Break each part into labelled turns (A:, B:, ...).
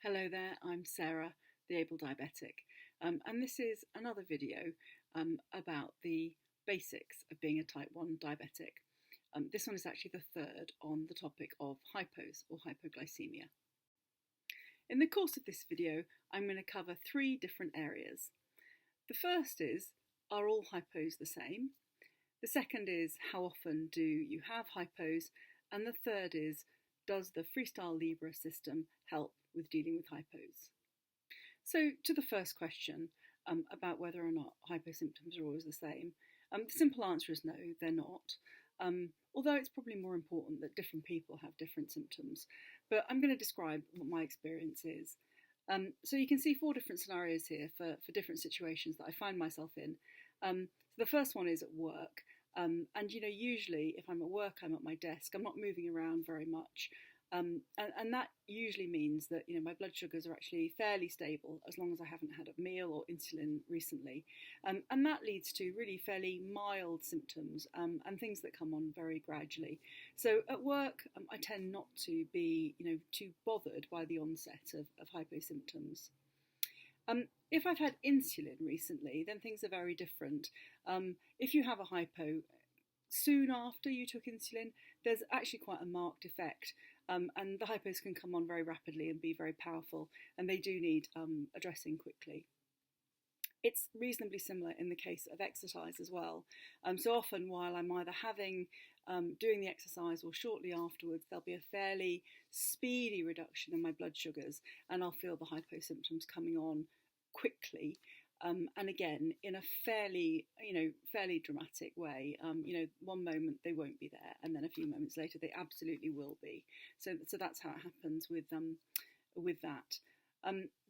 A: Hello there, I'm Sarah, the able diabetic, and this is another video about the basics of being a type 1 diabetic. This one is actually the third on the topic of hypos or hypoglycemia. In the course of this video, I'm going to cover three different areas. The first is, are all hypos the same? The second is, how often do you have hypos? And the third is, does the Freestyle Libre system help with dealing with hypos? So to the first question about whether or not hypo symptoms are always the same, the simple answer is no, they're not. Although it's probably more important that different people have different symptoms. But I'm going to describe what my experience is. So you can see four different scenarios here for different situations that I find myself in. So the first one is at work. And usually if I'm at work, I'm at my desk, I'm not moving around very much. And that usually means that my blood sugars are actually fairly stable as long as I haven't had a meal or insulin recently, and that leads to really fairly mild symptoms and things that come on very gradually. So at work, I tend not to be too bothered by the onset of hypo symptoms. If I've had insulin recently, then things are very different. If you have a hypo soon after you took insulin, there's actually quite a marked effect. And the hypos can come on very rapidly and be very powerful, and they do need addressing quickly. It's reasonably similar in the case of exercise as well. So often while I'm either doing the exercise or shortly afterwards, there'll be a fairly speedy reduction in my blood sugars, and I'll feel the hypo symptoms coming on quickly. And again, in a fairly dramatic way. One moment they won't be there, and then a few moments later they absolutely will be. So that's how it happens with that.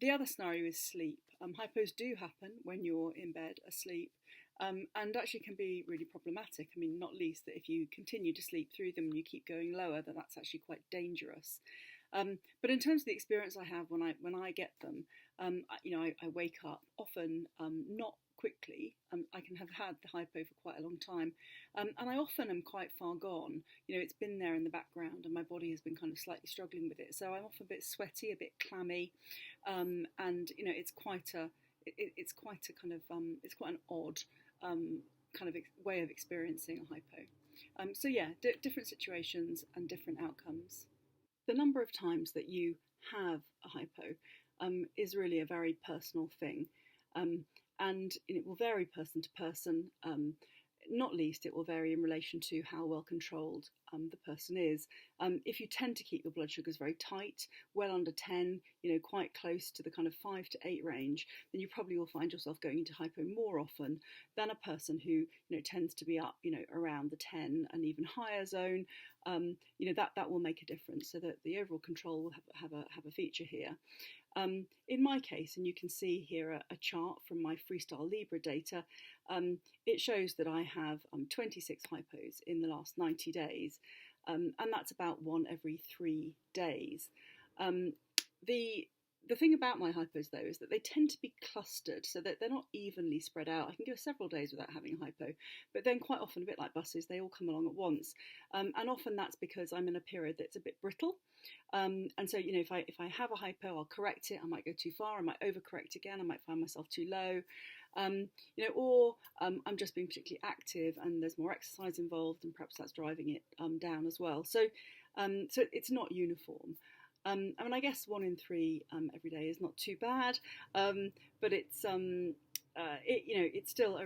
A: The other scenario is sleep. Hypos do happen when you're in bed asleep, and actually can be really problematic. I mean, not least that if you continue to sleep through them and you keep going lower, then that's actually quite dangerous. But in terms of the experience I have when I get them, I wake up often not quickly. I can have had the hypo for quite a long time, and I often am quite far gone. It's been there in the background, and my body has been kind of slightly struggling with it. So I'm often a bit sweaty, a bit clammy, and it's quite an odd kind of way of experiencing a hypo. So yeah, different situations and different outcomes. The number of times that you have a hypo is really a very personal thing, and it will vary person to person. Not least, it will vary in relation to how well controlled the person is. If you tend to keep your blood sugars very tight, well under 10, quite close to the kind of 5 to 8 range, then you probably will find yourself going into hypo more often than a person who tends to be up around the 10 and even higher zone. That will make a difference, so that the overall control will have a feature here. In my case, and you can see here a chart from my Freestyle Libre data, it shows that I have 26 hypos in the last 90 days, and that's about one every 3 days. The thing about my hypos, though, is that they tend to be clustered, so that they're not evenly spread out. I can go several days without having a hypo, but then quite often, a bit like buses, they all come along at once. And often that's because I'm in a period that's a bit brittle. And so, if I have a hypo, I'll correct it. I might go too far. I might overcorrect again. I might find myself too low. Or I'm just being particularly active and there's more exercise involved, and perhaps that's driving it down as well. So it's not uniform. I guess 1 in 3 every day is not too bad, but it's it's still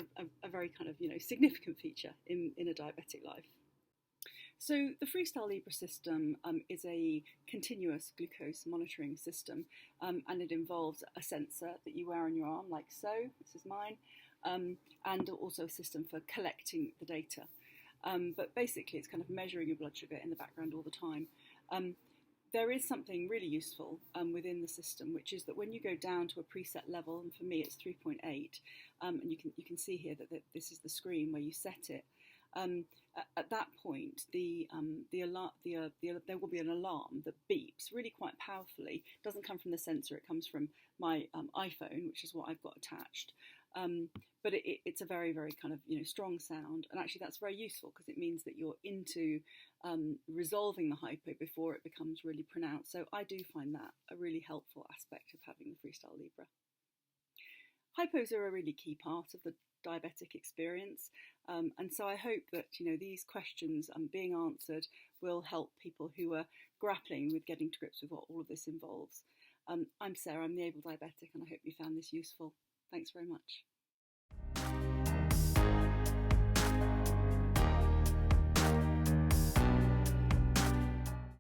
A: a very kind of significant feature in a diabetic life. So the Freestyle Libre system is a continuous glucose monitoring system, and it involves a sensor that you wear on your arm, like so. This is mine, and also a system for collecting the data. But basically, it's kind of measuring your blood sugar in the background all the time. There is something really useful within the system, which is that when you go down to a preset level, and for me it's 3.8, and you can see here that this is the screen where you set it. At that point, there will be an alarm that beeps really quite powerfully. It doesn't come from the sensor; it comes from my iPhone, which is what I've got attached. But it's a very, very kind of, strong sound, and actually that's very useful because it means that you're into resolving the hypo before it becomes really pronounced. So I do find that a really helpful aspect of having the Freestyle Libre. Hypos are a really key part of the diabetic experience, and so I hope that these questions being answered will help people who are grappling with getting to grips with what all of this involves. I'm Sarah, I'm the Able Diabetic, and I hope you found this useful. Thanks very much.